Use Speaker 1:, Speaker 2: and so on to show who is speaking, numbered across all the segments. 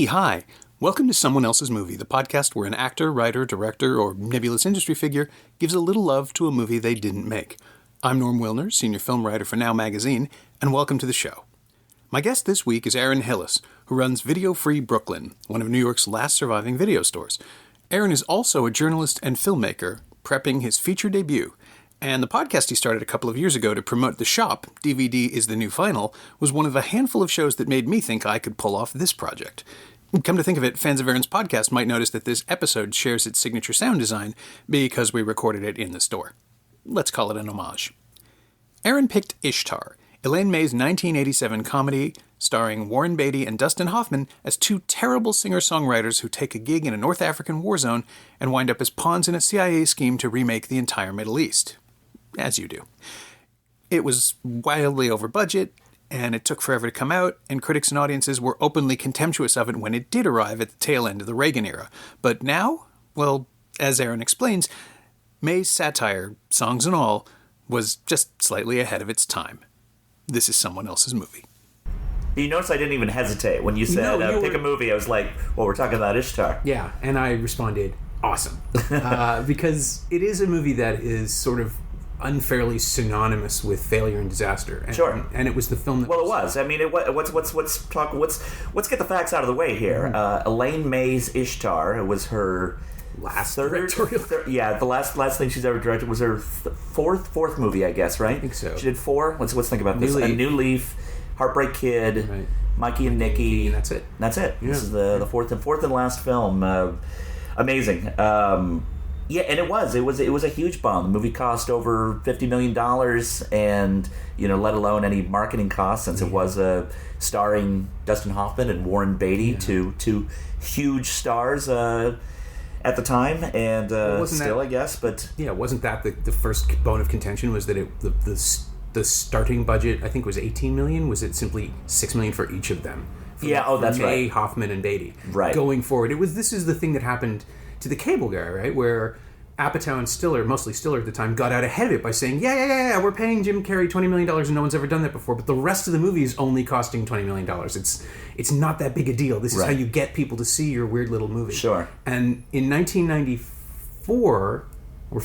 Speaker 1: Hi. Welcome to Someone Else's Movie, the podcast where an actor, writer, director, or nebulous industry figure gives a little love to a movie they didn't make. I'm Norm Wilner, senior film writer for Now Magazine, and welcome to the show. My guest this week is Aaron Hillis, who runs Video Free Brooklyn, one of New York's last surviving video stores. Aaron is also a journalist and filmmaker, prepping his feature debut, and the podcast he started a couple of years ago to promote The Shop, DVD is the New Final, was one of a handful of shows that made me think I could pull off this project. Come to think of it, fans of Aaron's podcast might notice that this episode shares its signature sound design because we recorded it in the store. Let's call it an homage. Aaron picked Ishtar, Elaine May's 1987 comedy starring Warren Beatty and Dustin Hoffman as two terrible singer-songwriters who take a gig in a North African war zone and wind up as pawns in a CIA scheme to remake the entire Middle East. As you do. It was wildly over budget, and it took forever to come out, and critics and audiences were openly contemptuous of it when it did arrive at the tail end of the Reagan era. But now, well, as Aaron explains, May's satire, songs and all, was just slightly ahead of its time. This is Someone Else's Movie.
Speaker 2: You notice I didn't even hesitate. When you said, pick a movie, I was like, well, we're talking about Ishtar.
Speaker 3: Yeah, and I responded, awesome. Because it is a movie that is sort of unfairly synonymous with failure and disaster. And,
Speaker 2: sure.
Speaker 3: And it was the film that...
Speaker 2: Well, it was. I mean, let's get the facts out of the way here. Elaine May's Ishtar, it was her...
Speaker 3: last directorial.
Speaker 2: The last thing she's ever directed was her fourth movie, I guess, right?
Speaker 3: I think so.
Speaker 2: She did 4. Let's think about this. A New Leaf, Heartbreak Kid, right. Mikey and Nicky.
Speaker 3: And that's it.
Speaker 2: Yeah. This is the fourth and last film. Amazing. Yeah, and it was a huge bomb. The movie cost over $50 million, and let alone any marketing costs, since it was starring Dustin Hoffman and Warren Beatty, two huge stars at the time, and still, I guess. But
Speaker 3: yeah, wasn't that the first bone of contention? Was that the starting budget, I think, was $18 million? Was it simply $6 million for each of them?
Speaker 2: That's
Speaker 3: May,
Speaker 2: right.
Speaker 3: Hoffman and Beatty.
Speaker 2: Right.
Speaker 3: Going forward, this is the thing that happened to the cable guy, right? Where Apatow and Stiller, mostly Stiller at the time, got out ahead of it by saying, yeah, we're paying Jim Carrey $20 million and no one's ever done that before, but the rest of the movie is only costing $20 million. It's not that big a deal. This is how you get people to see your weird little movie.
Speaker 2: Sure.
Speaker 3: And in 1994, or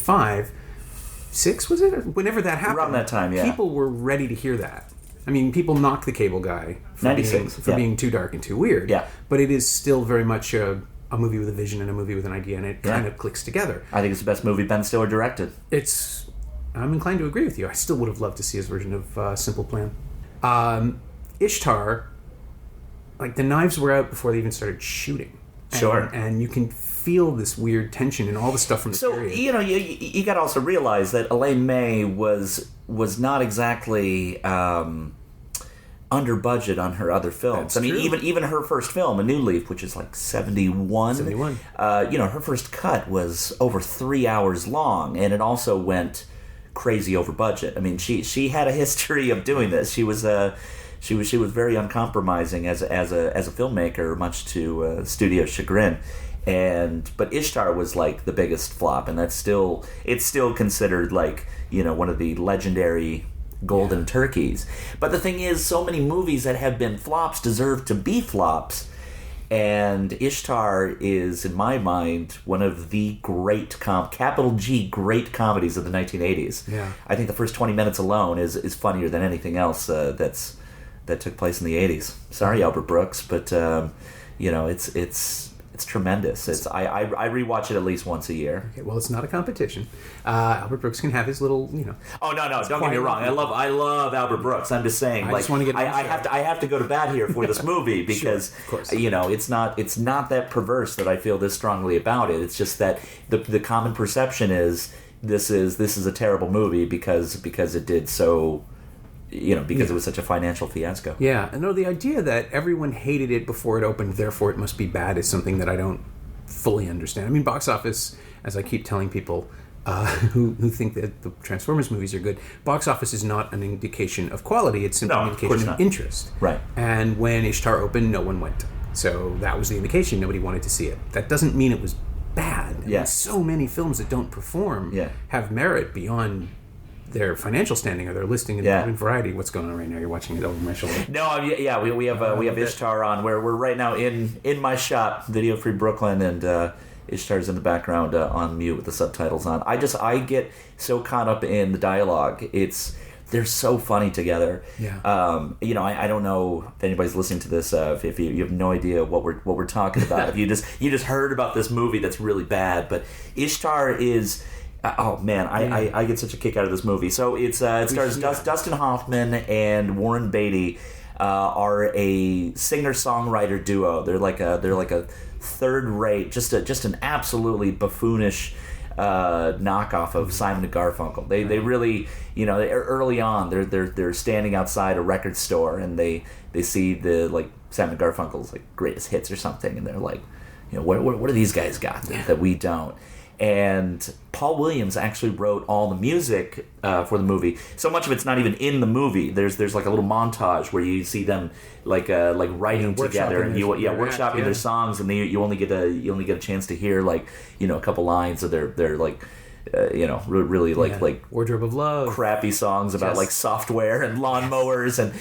Speaker 3: 6, was it? Whenever that happened.
Speaker 2: Around that time, yeah.
Speaker 3: People were ready to hear that. I mean, people knocked the cable guy for being too dark and too weird.
Speaker 2: Yeah.
Speaker 3: But it is still very much a movie with a vision and a movie with an idea, and it kind of clicks together.
Speaker 2: I think it's the best movie Ben Stiller directed.
Speaker 3: I'm inclined to agree with you. I still would have loved to see his version of Simple Plan. Ishtar, like, the knives were out before they even started shooting.
Speaker 2: Sure.
Speaker 3: And you can feel this weird tension and all the stuff from the period.
Speaker 2: So, you got to also realize that Elaine May was not exactly under budget on her other films.
Speaker 3: That's true.
Speaker 2: Even her first film, A New Leaf, which is like 71. Her first cut was over 3 hours long, and it also went crazy over budget. I mean, she had a history of doing this. She was very uncompromising as a filmmaker, much to studio's chagrin. But Ishtar was like the biggest flop, and it's still considered like one of the legendary golden turkeys. But the thing is, so many movies that have been flops deserve to be flops, and Ishtar is, in my mind, one of the great capital G great comedies of the 1980s.
Speaker 3: Yeah.
Speaker 2: I think the first 20 minutes alone is funnier than anything else that took place in the 80s. Sorry, Albert Brooks, but it's tremendous. I rewatch it at least once a year.
Speaker 3: Okay, well, it's not a competition. Albert Brooks can have his little,
Speaker 2: Oh no! Don't get me wrong. I love Albert Brooks. I'm just saying,
Speaker 3: I just want to get.
Speaker 2: I have to go to bat here for this movie because
Speaker 3: sure, of course.
Speaker 2: It's not that perverse that I feel this strongly about it. It's just that the common perception is this is a terrible movie because it did so. Because it was such a financial fiasco.
Speaker 3: Yeah, no, the idea that everyone hated it before it opened, therefore it must be bad, is something that I don't fully understand. I mean, box office, as I keep telling people who think that the Transformers movies are good, box office is not an indication of quality, it's simply an indication of interest.
Speaker 2: Right.
Speaker 3: And when Ishtar opened, no one went. So that was the indication nobody wanted to see it. That doesn't mean it was bad. I mean,
Speaker 2: Yeah.
Speaker 3: so many films that don't perform have merit beyond their financial standing or their listing in Variety. What's going on right now? You're watching it over my shoulder.
Speaker 2: No, we have Ishtar on. We're right now in my shop, Video Free Brooklyn, and Ishtar's in the background on mute with the subtitles on. I get so caught up in the dialogue. They're so funny together.
Speaker 3: Yeah.
Speaker 2: I don't know if anybody's listening to this. If you have no idea what we're talking about, if you just heard about this movie that's really bad, but Ishtar is. Oh man, I get such a kick out of this movie. So it stars Dustin Hoffman and Warren Beatty are a singer-songwriter duo. They're like a third-rate, just an absolutely buffoonish knockoff of Simon and Garfunkel. They really, early on they're standing outside a record store and they see the Simon and Garfunkel's greatest hits or something, and they're like, what do these guys got that we don't? And Paul Williams actually wrote all the music for the movie. So much of it's not even in the movie. There's like a little montage where you see them writing together and workshopping their songs, and you only get a chance to hear a couple lines of their really
Speaker 3: Wardrobe of Love,
Speaker 2: crappy songs about software and lawnmowers and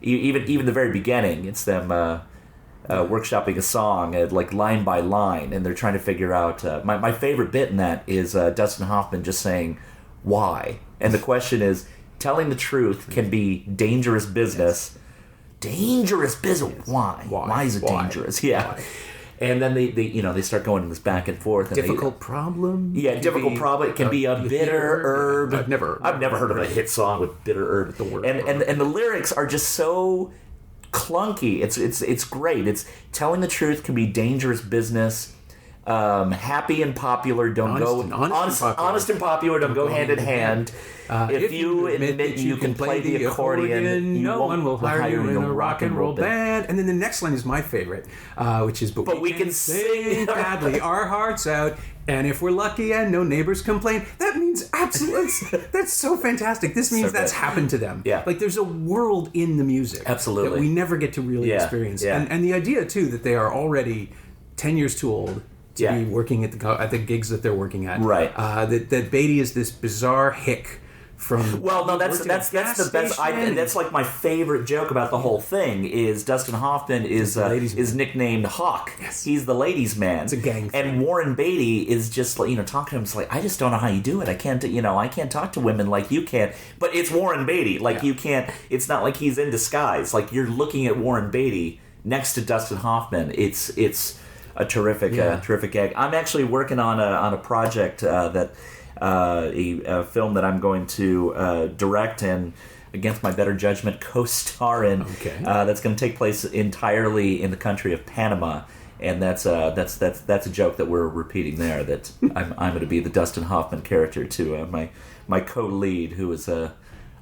Speaker 2: even the very beginning, it's them. Workshopping a song line by line, and they're trying to figure out my favorite bit in that is Dustin Hoffman just saying why, and the question is, telling the truth can be dangerous business. Dangerous business. Why is it dangerous? Why? And then they start going this back and forth. And
Speaker 3: difficult problem.
Speaker 2: Yeah, difficult problem. It can be a bitter herb.
Speaker 3: I've never
Speaker 2: heard of a hit song with bitter herb.
Speaker 3: The word
Speaker 2: and the lyrics are just so clunky. It's great. It's telling the truth can be dangerous business. Happy and popular don't honest and popular don't go hand in hand. If you admit you can play the accordion,
Speaker 3: no one will hire you in a rock and roll band. And then the next line is my favorite, which is, but we can sing badly our hearts out. And if we're lucky and no neighbors complain, that means absolutely. That's so fantastic. This means that's happened to them.
Speaker 2: Yeah.
Speaker 3: There's a world in the music.
Speaker 2: Absolutely.
Speaker 3: That we never get to really experience.
Speaker 2: Yeah.
Speaker 3: And the idea, too, that they are already 10 years too old to be working at the gigs that they're working at.
Speaker 2: Right.
Speaker 3: That Beatty is this bizarre hick from...
Speaker 2: Well, no, that's the best. That's my favorite joke about the whole thing is Dustin Hoffman is nicknamed Hawk.
Speaker 3: Yes.
Speaker 2: He's the ladies' man.
Speaker 3: It's a gang thing.
Speaker 2: And Warren Beatty is just talking to him. It's I just don't know how you do it. I can't talk to women like you can. But it's Warren Beatty. You can't. It's not like he's in disguise. You're looking at Warren Beatty next to Dustin Hoffman. It's a terrific gag. I'm actually working on a project that. A film that I'm going to direct and, against my better judgment, co-star in.
Speaker 3: Okay.
Speaker 2: That's going to take place entirely in the country of Panama, and that's a joke that we're repeating there. That I'm going to be the Dustin Hoffman character to my co-lead, who is a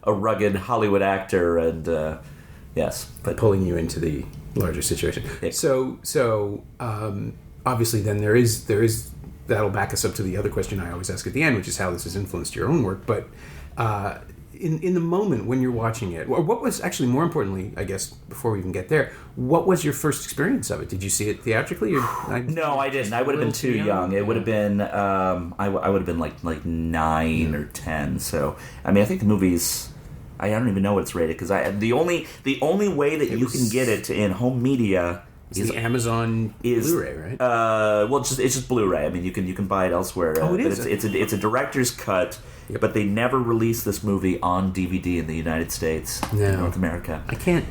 Speaker 2: rugged Hollywood actor, and but
Speaker 3: pulling you into the larger situation.
Speaker 2: Yeah.
Speaker 3: So obviously, then there is. That'll back us up to the other question I always ask at the end, which is how this has influenced your own work. But in the moment when you're watching it, or what was actually more importantly, I guess, before we even get there, what was your first experience of it? Did you see it theatrically?
Speaker 2: No, I didn't. I would have been too young. It would have been I would have been like 9 or 10. So I think the movie's. I don't even know what it's rated because the only way that you can get it in home media.
Speaker 3: Is the Amazon Blu-ray, right?
Speaker 2: It's just Blu-ray. You can buy it elsewhere.
Speaker 3: It is.
Speaker 2: It's a director's cut, but they never released this movie on DVD in the United States, North America.
Speaker 3: I can't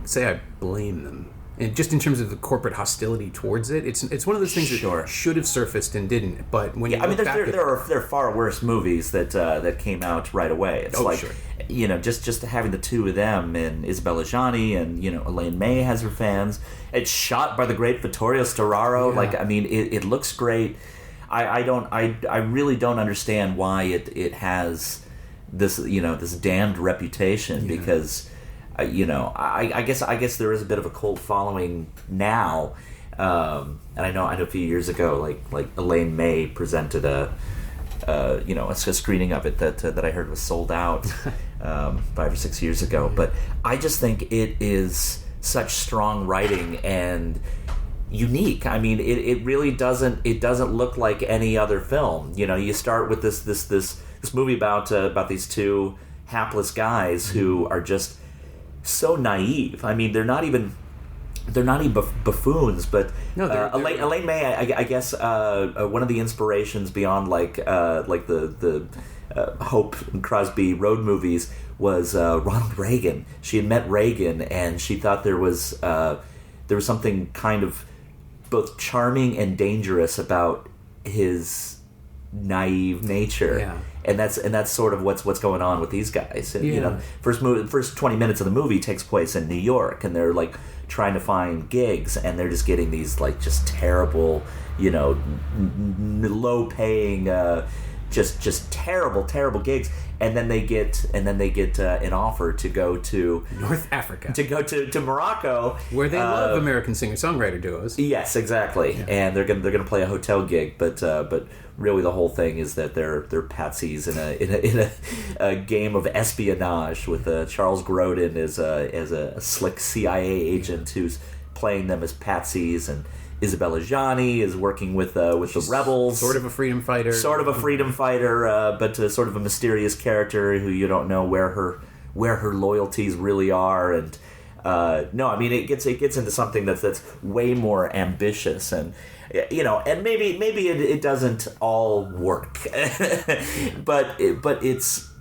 Speaker 3: say I blame them. And just in terms of the corporate hostility towards it, it's one of those things that should have surfaced and didn't. But when you look back
Speaker 2: there are far worse movies that came out right away. It's just having the two of them and Isabella Gianni and Elaine May has her fans. It's shot by the great Vittorio Storaro.
Speaker 3: Yeah.
Speaker 2: It looks great. I really don't understand why it has this this damned reputation because. I guess there is a bit of a cult following now, and I know a few years ago, like Elaine May presented a screening of it that I heard was sold out 5 or 6 years ago. But I just think it is such strong writing and unique. I mean, it really doesn't look like any other film. You know, you start with this movie about these two hapless guys who are just so naive. I mean, they're not even buffoons, but
Speaker 3: no,
Speaker 2: Elaine May, I guess, one of the inspirations beyond like the Hope and Crosby road movies was Ronald Reagan. She had met Reagan, and she thought there was something kind of both charming and dangerous about his naive nature.
Speaker 3: Yeah.
Speaker 2: And that's sort of what's going on with these guys. And, you know, first 20 minutes of the movie takes place in New York, and they're like trying to find gigs, and they're just getting these like just terrible, you know, low paying, just terrible gigs. And then they get an offer to go to
Speaker 3: North Africa,
Speaker 2: to go to Morocco,
Speaker 3: where they love American singer-songwriter duos.
Speaker 2: Yes, exactly. Yeah. And they're gonna play a hotel gig, but really the whole thing is that they're patsies in a game of espionage with Charles Grodin as a slick CIA agent who's playing them as patsies, and Isabella Gianni is working with the rebels.
Speaker 3: Sort of a freedom fighter.
Speaker 2: But sort of a mysterious character who you don't know where her loyalties really are. And no, I mean it gets into something that's way more ambitious, and you know, and maybe it doesn't all work, but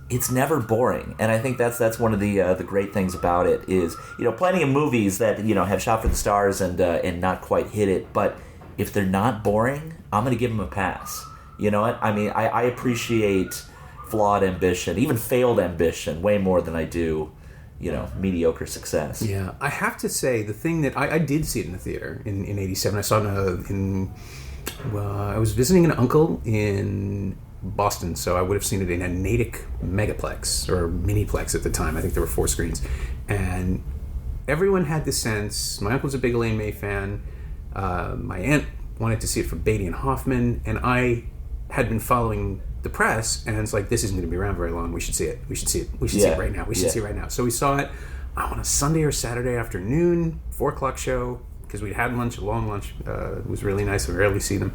Speaker 2: it's never boring. And I think that's one of the great things about it is, you know, plenty of movies that, you know, have shot for the stars and not quite hit it, but if they're not boring, I'm going to give them a pass. You know what? I mean, I appreciate flawed ambition, even failed ambition, way more than I do, you know, mediocre success.
Speaker 3: Yeah, I have to say, the thing that I did see it in the theater in 87. I saw it I was visiting an uncle in Boston, so I would have seen it in a Natick megaplex or miniplex at the time. I think there were 4 screens, and everyone had the sense. My uncle's a big Elaine May fan. My aunt wanted to see it for Beatty and Hoffman, and I had been following the press, and it's like, this isn't going to be around very long. We should see it. We should see it right now. See it right now. So we saw it on a Sunday or Saturday afternoon, 4:00 show, because we had lunch, a long lunch. It was really nice. We rarely see them.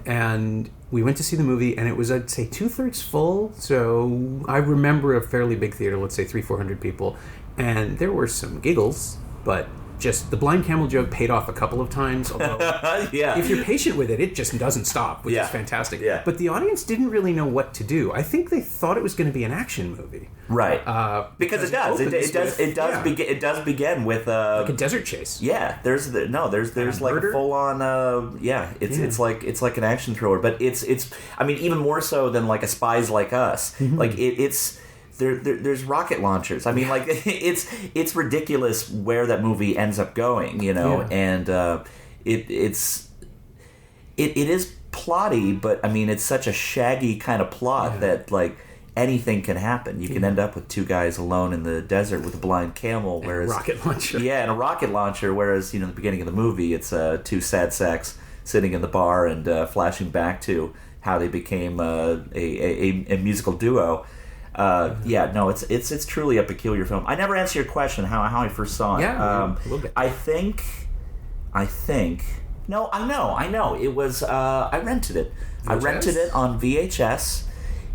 Speaker 3: And we went to see the movie, and it was, I'd say, 2/3 full. So I remember a fairly big theater, let's say 300-400 people, and there were some giggles, but just the blind camel joke paid off a couple of times. Although, if you're patient with it, it just doesn't stop, which is fantastic.
Speaker 2: Yeah.
Speaker 3: But the audience didn't really know what to do. I think they thought it was going to be an action movie,
Speaker 2: right? Because it does. It does begin with
Speaker 3: like a desert chase.
Speaker 2: Yeah, there's like a full on. It's like an action thriller, but it's. I mean, even more so than like a Spies Like Us. Mm-hmm. Like it's. There's rocket launchers. I mean, like it's ridiculous where that movie ends up going, you know, and it is plotty, but I mean it's such a shaggy kind of plot that like anything can happen. You can end up with 2 guys alone in the desert with a blind camel, whereas
Speaker 3: and a rocket launcher.
Speaker 2: Yeah, and a rocket launcher. Whereas, you know, in the beginning of the movie, it's 2 sad sacks sitting in the bar and flashing back to how they became a musical duo. It's truly a peculiar film. I never answered your question how I first saw it.
Speaker 3: We'll get
Speaker 2: I think. No, I know. It was. I rented it.
Speaker 3: VHS?
Speaker 2: I rented it on VHS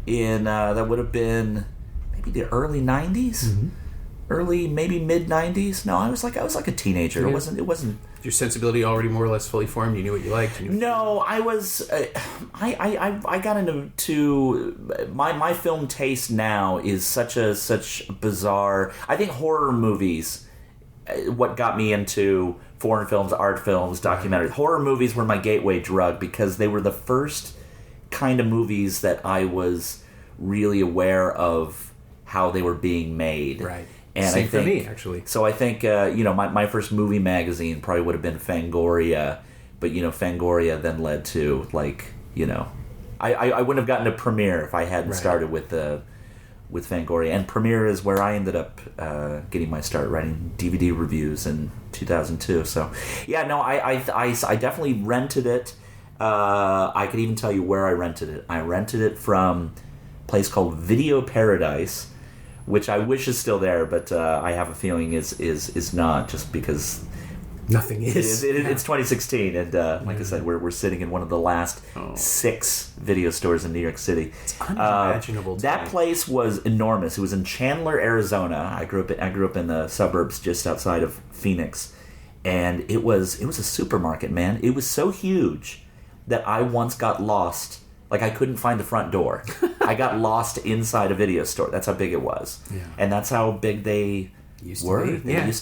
Speaker 2: in that would have been maybe the early '90s, early maybe mid '90s. No, I was like a teenager.
Speaker 3: Yeah.
Speaker 2: It wasn't.
Speaker 3: Your sensibility already more or less fully formed. You knew what you liked.
Speaker 2: No, I was. I got into my film taste now is such bizarre. I think horror movies. What got me into foreign films, art films, documentaries. Horror movies were my gateway drug because they were the first kind of movies that I was really aware of how they were being made.
Speaker 3: Right.
Speaker 2: And
Speaker 3: Same
Speaker 2: I think,
Speaker 3: for me, actually.
Speaker 2: So I think, my first movie magazine probably would have been Fangoria, but, you know, Fangoria then led to, like, you know, I wouldn't have gotten to Premiere if I hadn't started with Fangoria. And Premiere is where I ended up getting my start writing DVD reviews in 2002. So, yeah, no, I definitely rented it. I could even tell you where I rented it. I rented it from a place called Video Paradise, which I wish is still there, but I have a feeling is not, just because
Speaker 3: nothing is.
Speaker 2: It's 2016, and like I said, we're sitting in one of the last 6 video stores in New York City.
Speaker 3: It's unimaginable.
Speaker 2: That place was enormous. It was in Chandler, Arizona. I grew up in the suburbs just outside of Phoenix, and it was a supermarket, man. It was so huge that I once got lost. Like, I couldn't find the front door. I got lost inside a video store. That's how big it was. Yeah. And that's how big they used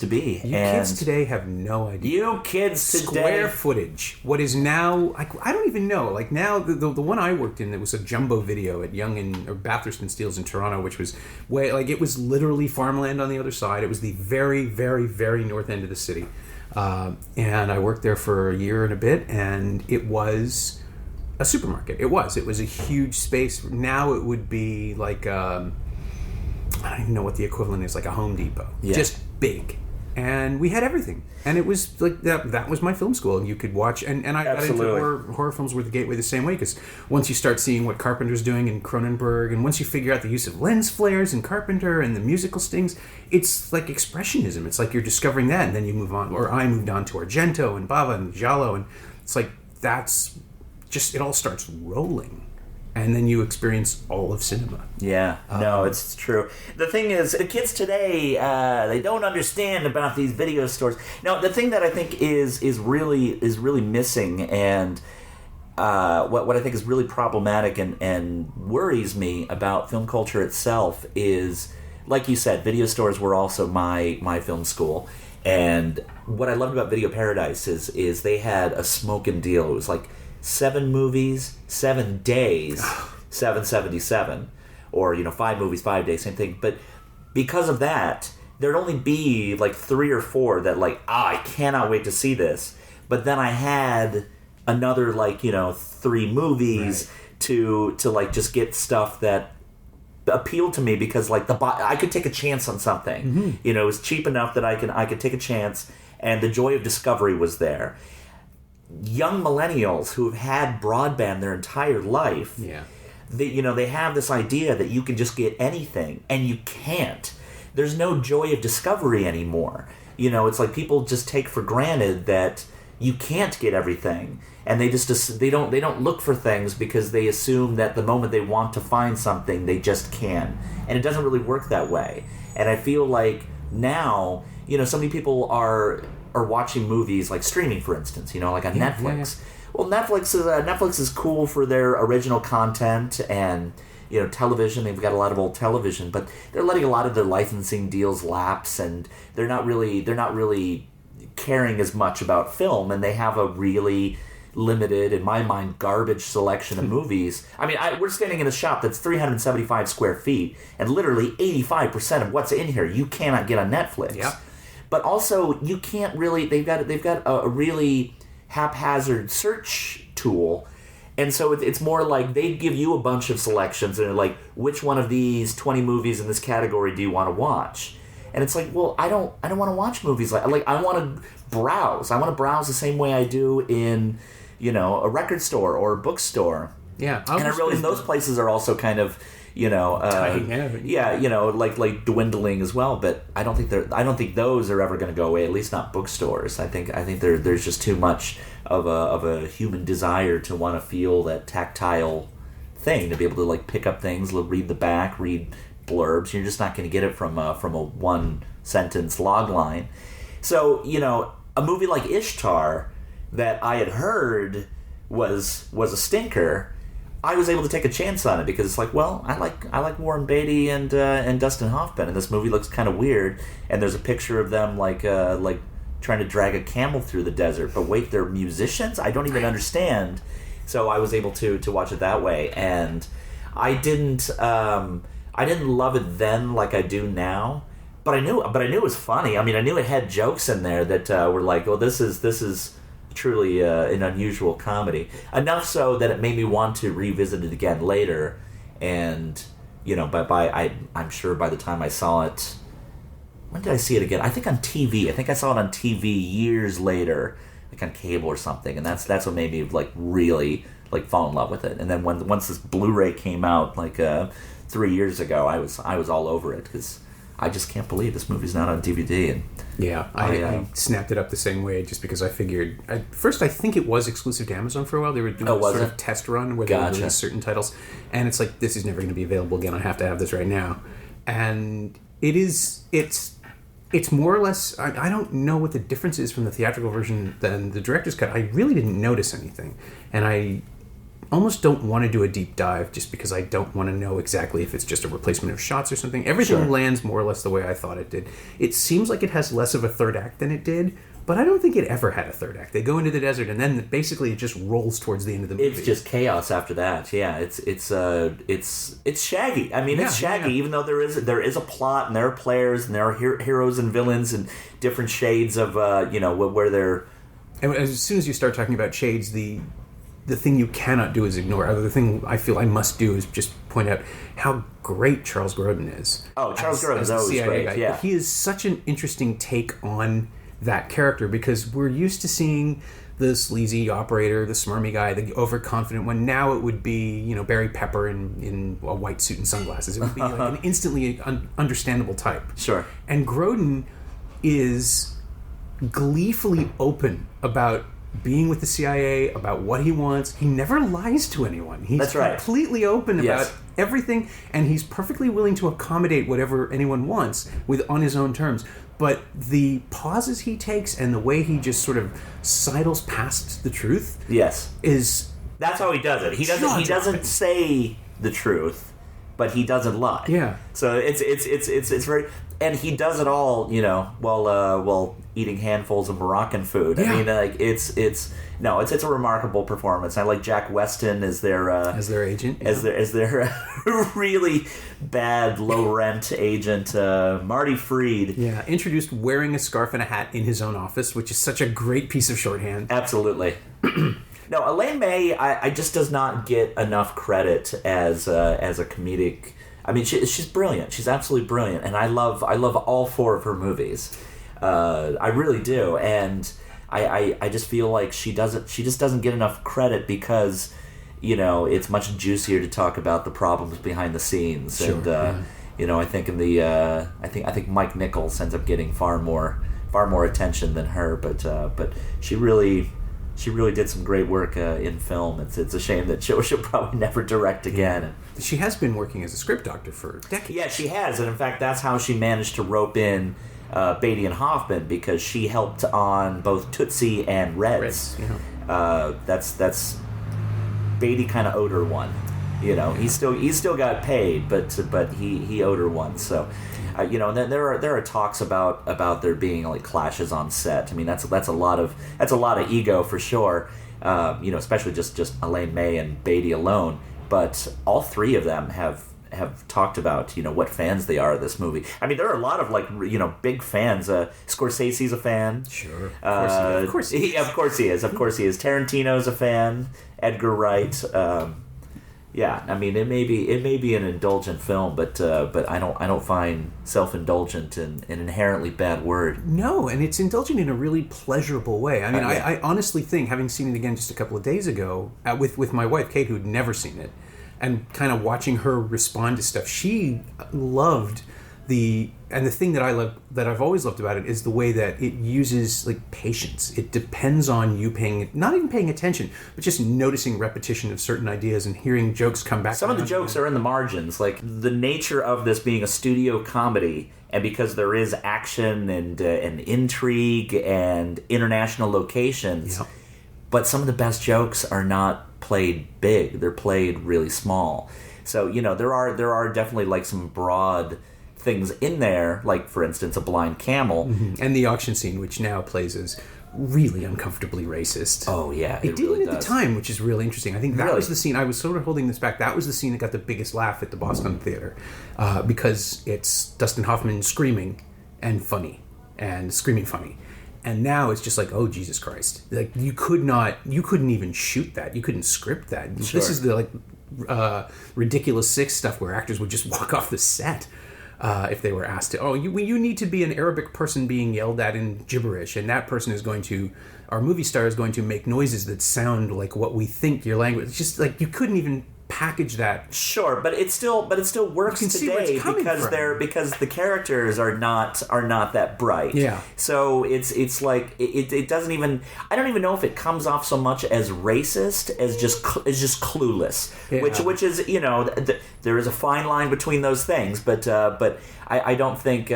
Speaker 2: to be.
Speaker 3: You kids today have no idea.
Speaker 2: You kids today.
Speaker 3: Square footage. What is now, I don't even know. Like, now, the one I worked in, it was a jumbo video at or Bathurst and Steeles in Toronto, which was it was literally farmland on the other side. It was the very, very, very north end of the city. And I worked there for a year and a bit, and it was a supermarket. It was a huge space. Now it would be like I don't even know what the equivalent is, like a Home Depot. Yeah. Just big. And we had everything. And it was like that was my film school. And you could watch, and I got into horror films were the gateway the same way, because once you start seeing what Carpenter's doing in Cronenberg, and once you figure out the use of lens flares in Carpenter and the musical stings, it's like expressionism. It's like you're discovering that, and then you move on, or I moved on to Argento and Bava and Giallo, and it's like that's just, it all starts rolling. And then you experience all of cinema.
Speaker 2: Yeah, no, it's true. The thing is, the kids today, they don't understand about these video stores. Now, the thing that I think is really missing, and what I think is really problematic and worries me about film culture itself is, like you said, video stores were also my film school. And what I loved about Video Paradise is they had a smoking deal. It was like 7 movies, 7 days, $777, or 5 movies, 5 days, same thing. But because of that, there'd only be like 3 or 4 that I cannot wait to see this. But then I had another 3 movies to just get stuff that appealed to me, because I could take a chance on something. Mm-hmm. It was cheap enough that I could take a chance, and the joy of discovery was there. Young millennials who have had broadband their entire life, they have this idea that you can just get anything, and you can't. There's no joy of discovery anymore. It's like people just take for granted that you can't get everything, and they don't look for things because they assume that the moment they want to find something, they just can. And it doesn't really work that way. And I feel like now, so many people are watching movies like streaming, for instance, like on Netflix. Yeah. Well, Netflix is cool for their original content and television. They've got a lot of old television, but they're letting a lot of their licensing deals lapse, and they're not really caring as much about film, and they have a really limited, in my mind, garbage selection of movies. I mean, we're standing in a shop that's 375 square feet, and literally 85% of what's in here you cannot get on Netflix.
Speaker 3: Yeah.
Speaker 2: But also, you can't really. They've got a really haphazard search tool, and so it's more like they give you a bunch of selections, and they're like, which one of these 20 movies in this category do you want to watch? And it's like, well, I don't want to watch movies like I want to browse. I want to browse the same way I do in a record store or a bookstore.
Speaker 3: Yeah,
Speaker 2: and I realize those places are also kind of. Like dwindling as well. But I don't think those are ever going to go away. At least not bookstores. I think there's just too much of a human desire to want to feel that tactile thing, to be able to pick up things, read the back, read blurbs. You're just not going to get it from a one sentence log line. So a movie like Ishtar that I had heard was a stinker. I was able to take a chance on it because it's like, well, I like Warren Beatty and Dustin Hoffman, and this movie looks kind of weird. And there's a picture of them like trying to drag a camel through the desert. But wait, they're musicians? I don't even understand. So I was able to watch it that way, and I didn't love it then like I do now. But I knew it was funny. I mean, I knew it had jokes in there that were like, well, this is truly an unusual comedy, enough so that it made me want to revisit it again later. And I'm sure by the time I saw it, when did I see it again? I think on TV. I think I saw it on TV years later, like on cable or something, and that's what made me really fall in love with it. And then once this Blu-ray came out, 3 years ago, I was all over it because I just can't believe this movie's not on DVD. And
Speaker 3: yeah, I snapped it up the same way just because I figured... First, I think it was exclusive to Amazon for a while. They were doing a sort of test run where they would release certain titles. And it's like, this is never going to be available again. I have to have this right now. And it's more or less... I don't know what the difference is from the theatrical version than the director's cut. I really didn't notice anything. And I almost don't want to do a deep dive just because I don't want to know exactly if it's just a replacement of shots or something. Everything lands more or less the way I thought it did. It seems like it has less of a third act than it did, but I don't think it ever had a third act. They go into the desert and then basically it just rolls towards the end of the movie.
Speaker 2: It's just chaos after that. Yeah, it's shaggy. I mean, it's shaggy. Even though there is a plot and there are players and there are heroes and villains and different shades of where they're.
Speaker 3: And as soon as you start talking about shades, the thing you cannot do is ignore. The thing I feel I must do is just point out how great Charles Grodin is.
Speaker 2: Oh, Charles Grodin is always great.
Speaker 3: Guy.
Speaker 2: Yeah,
Speaker 3: he is such an interesting take on that character because we're used to seeing the sleazy operator, the smarmy guy, the overconfident one. Now it would be Barry Pepper in a white suit and sunglasses. It would be like an instantly understandable type.
Speaker 2: Sure.
Speaker 3: And Grodin is gleefully open about being with the CIA, about what he wants. He never lies to anyone. He's completely open about everything, and he's perfectly willing to accommodate whatever anyone wants on his own terms. But the pauses he takes and the way he just sort of sidles past the truth is...
Speaker 2: That's how he does it. He doesn't say the truth, but he doesn't lie.
Speaker 3: Yeah.
Speaker 2: So it's very... And he does it all, while eating handfuls of Moroccan food.
Speaker 3: Yeah.
Speaker 2: I mean, like it's a remarkable performance. I like Jack Weston as their
Speaker 3: agent,
Speaker 2: as their really bad low rent agent, Marty Freed.
Speaker 3: Yeah, introduced wearing a scarf and a hat in his own office, which is such a great piece of shorthand.
Speaker 2: Absolutely. No, Elaine May, I just does not get enough credit as a comedic. I mean, she's brilliant. She's absolutely brilliant, and I love all four of her movies. I really do, and I just feel like she just doesn't get enough credit because it's much juicier to talk about the problems behind the scenes.
Speaker 3: Sure,
Speaker 2: and I think I think Mike Nichols ends up getting far more attention than her, but she really did some great work in film. It's a shame that she'll probably never direct again.
Speaker 3: She has been working as a script doctor for decades.
Speaker 2: Yeah, she has, and in fact, that's how she managed to rope in Beatty and Hoffman, because she helped on both Tootsie and Reds. That's Beatty kind of owed her one. He still got paid, but he owed her one. So. And then there are talks about there being like clashes on set. I mean, that's a lot of ego for sure. Especially just Elaine May and Beatty alone. But all three of them have talked about what fans they are of this movie. I mean, there are a lot of big fans. Scorsese's a fan.
Speaker 3: Sure, of course he is.
Speaker 2: Of course he is. Tarantino's a fan. Edgar Wright. Yeah, I mean, it may be an indulgent film, but I don't find self-indulgent an inherently bad word.
Speaker 3: No, and it's indulgent in a really pleasurable way. I mean, I honestly think, having seen it again just a couple of days ago with my wife Kate, who'd never seen it, and kind of watching her respond to stuff, she loved the thing that I've always loved about it is the way that it uses like patience. It depends on you not even paying attention, but just noticing repetition of certain ideas and hearing jokes come back.
Speaker 2: Some of the jokes are in the margins, like the nature of this being a studio comedy, and because there is action and intrigue and international locations. Yep. But some of the best jokes are not played big; they're played really small. So there are definitely like some broad things in there, like for instance a blind camel,
Speaker 3: and the auction scene, which now plays as really uncomfortably racist.
Speaker 2: Oh yeah,
Speaker 3: it didn't
Speaker 2: really
Speaker 3: at the time, which is really interesting. I think that was the scene. I was sort of holding this back. That was the scene that got the biggest laugh at the Boston Theater, because it's Dustin Hoffman screaming and funny, and screaming funny. And now it's just like, oh Jesus Christ! Like you couldn't even shoot that. You couldn't script that. Sure. This is the Ridiculous Six stuff where actors would just walk off the set. If they were asked to, you need to be an Arabic person being yelled at in gibberish, and that person is our movie star is going to make noises that sound like what we think your language. It's just like you couldn't even package that.
Speaker 2: Sure, but it still works today because the characters are not that bright.
Speaker 3: Yeah.
Speaker 2: So it's like it doesn't even, I don't even know if it comes off so much as racist as just clueless.
Speaker 3: Yeah.
Speaker 2: Which is, there is a fine line between those things, but I don't think.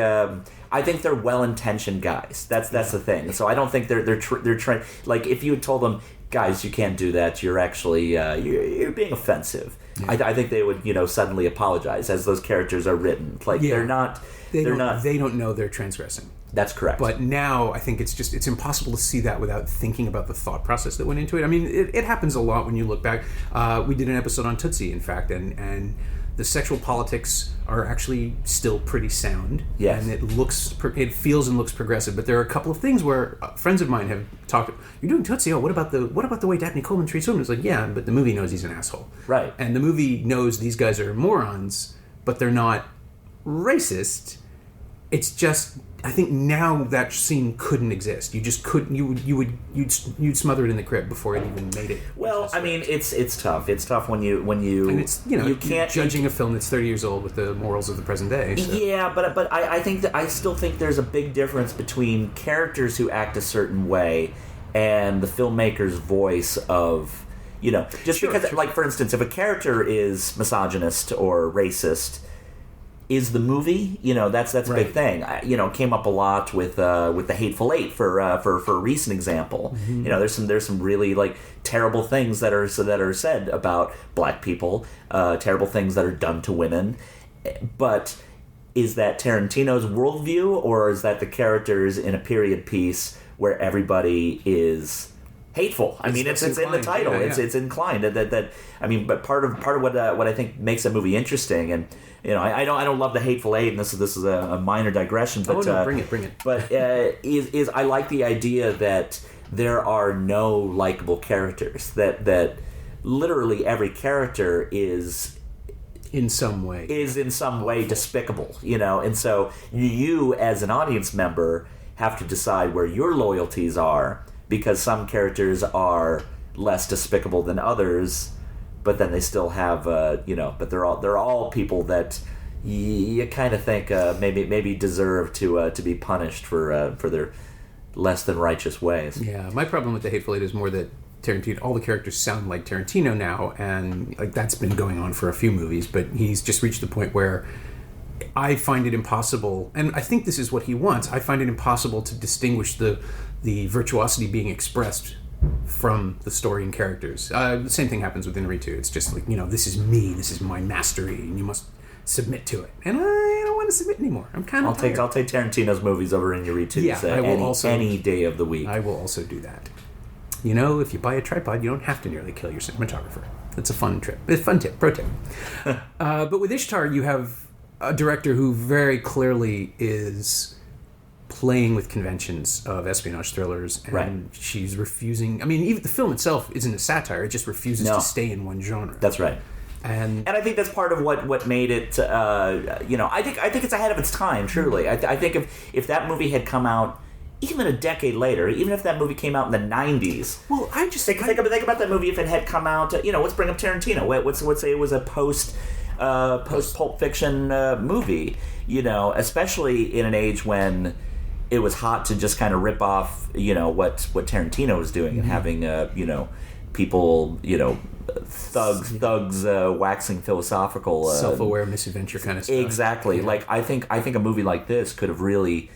Speaker 2: I think they're well-intentioned guys. That's the thing. So I don't think they're trying. Like, if you had told them, guys, you can't do that, you're actually you're being offensive. Yeah. I think they would suddenly apologize as those characters are written. Like they're not. They
Speaker 3: don't know they're transgressing.
Speaker 2: That's correct.
Speaker 3: But now I think it's impossible to see that without thinking about the thought process that went into it. I mean, it happens a lot when you look back. We did an episode on Tootsie, in fact, and the sexual politics are actually still pretty sound.
Speaker 2: Yes.
Speaker 3: And it feels and looks progressive. But there are a couple of things where friends of mine have talked. You're doing Tootsie. Oh, what about the way Dabney Coleman treats women? It's like, yeah, but the movie knows he's an asshole.
Speaker 2: Right.
Speaker 3: And the movie knows these guys are morons, but they're not racist. It's just, I think now that scene couldn't exist. You just couldn't. You'd smother it in the crib before it even made it.
Speaker 2: Well, I mean, it's tough. It's tough when you
Speaker 3: and it's you can't judging a film that's 30 years old with the morals of the present day. So.
Speaker 2: Yeah, but I still think there's a big difference between characters who act a certain way and the filmmaker's voice of because like, for instance, if a character is misogynist or racist. Is the movie? That's a big thing. Came up a lot with the Hateful Eight for a recent example. Mm-hmm. There's some really like terrible things that are said about black people, terrible things that are done to women. But is that Tarantino's worldview, or is that the characters in a period piece where everybody is hateful? I mean, it's in the title. Yeah. It's inclined that. I mean, but part of what I think makes a movie interesting, and I don't love the Hateful Eight, and this is a minor digression, but
Speaker 3: bring it.
Speaker 2: But is I like the idea that there are no likable characters. That literally every character is
Speaker 3: in some way
Speaker 2: despicable. And so you as an audience member have to decide where your loyalties are, because some characters are less despicable than others. But then they still have, but they're all people that you kind of think maybe deserve to be punished for their less than righteous ways.
Speaker 3: Yeah, my problem with the Hateful Eight is more that Tarantino, all the characters sound like Tarantino now, and like that's been going on for a few movies. But he's just reached the point where I find it impossible, and I think this is what he wants. I find it impossible to distinguish the virtuosity being expressed from the story and characters. The same thing happens with Inarritu. It's just like, this is me, this is my mastery, and you must submit to it. And I don't want to submit anymore. I'm kind of tired.
Speaker 2: I'll take Tarantino's movies over Inarritu.
Speaker 3: Yeah, I will
Speaker 2: any day of the week.
Speaker 3: I will also do that. If you buy a tripod, you don't have to nearly kill your cinematographer. It's a fun trip. It's a fun tip, pro tip. But with Ishtar, you have a director who very clearly is playing with conventions of espionage thrillers, and
Speaker 2: right.
Speaker 3: She's refusing. I mean, even the film itself isn't a satire; it just refuses to stay in one genre.
Speaker 2: That's right. And I think that's part of what made it. I think it's ahead of its time. Truly, I think if that movie had come out even a decade later, even if that movie came out in the 90s.
Speaker 3: Well, I just
Speaker 2: think about that movie if it had come out. Let's bring up Tarantino. Let's say it was a post Pulp Fiction movie. Especially in an age when it was hot to just kind of rip off, what Tarantino was doing, and having, people, thugs waxing philosophical,
Speaker 3: self-aware misadventure kind of stuff.
Speaker 2: Exactly.
Speaker 3: Yeah.
Speaker 2: Like I think a movie like this could have really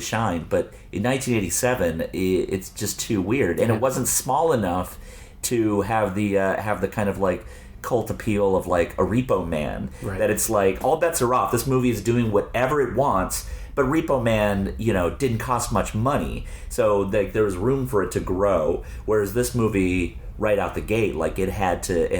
Speaker 2: shined, but in 1987, it's just too weird, and it wasn't small enough to have the kind of like cult appeal of like a Repo Man.
Speaker 3: Right.
Speaker 2: That it's like all bets are off. This movie is doing whatever it wants. But Repo Man, didn't cost much money, so there was room for it to grow. Whereas this movie, right out the gate, like it had to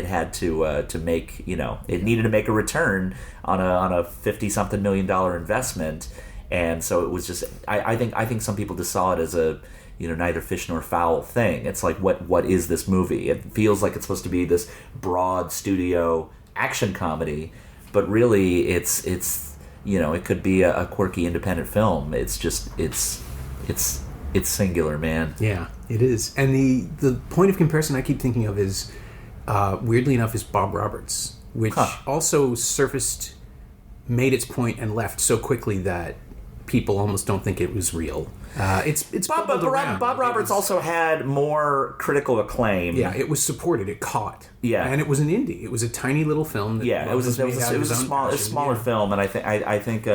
Speaker 2: make, it needed to make a return on a $50-something million investment, and so it was just. I think some people just saw it as a neither fish nor fowl thing. It's like what is this movie? It feels like it's supposed to be this broad studio action comedy, but really it's. It could be a quirky independent film. It's just it's singular, man.
Speaker 3: Yeah, it is. And the point of comparison I keep thinking of is weirdly enough, is Bob Roberts, which also made its point and left so quickly that people almost don't think it was real. It's
Speaker 2: Bob Roberts also had more critical acclaim.
Speaker 3: Yeah, it was supported. It caught.
Speaker 2: Yeah,
Speaker 3: and it was an indie. It was a tiny little film. That
Speaker 2: it was a smaller film, and I think.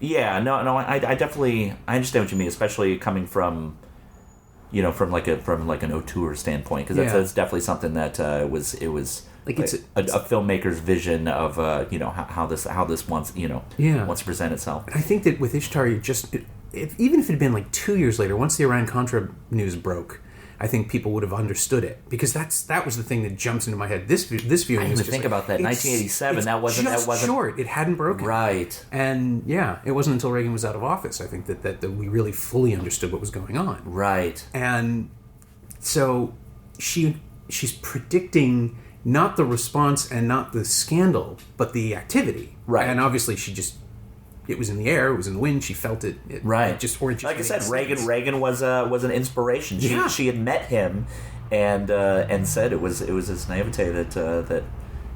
Speaker 2: I definitely understand what you mean, especially coming from, from like an auteur standpoint, because that's definitely something that was like it's a filmmaker's vision of how this wants to present itself.
Speaker 3: And I think that with Ishtar, even if it had been like 2 years later, once the Iran-Contra news broke, I think people would have understood it, because that was the thing that jumps into my head. This viewing. I
Speaker 2: didn't even think about that. 1987. That wasn't
Speaker 3: short. It hadn't broken.
Speaker 2: Right.
Speaker 3: And it wasn't until Reagan was out of office, I think, that we really fully understood what was going on.
Speaker 2: Right.
Speaker 3: And so she's predicting not the response and not the scandal, but the activity.
Speaker 2: Right.
Speaker 3: And obviously it was in the air, it was in the wind, she felt it.
Speaker 2: Right.
Speaker 3: It just
Speaker 2: like I said, Reagan was an inspiration. She had met him and said it was his naivete that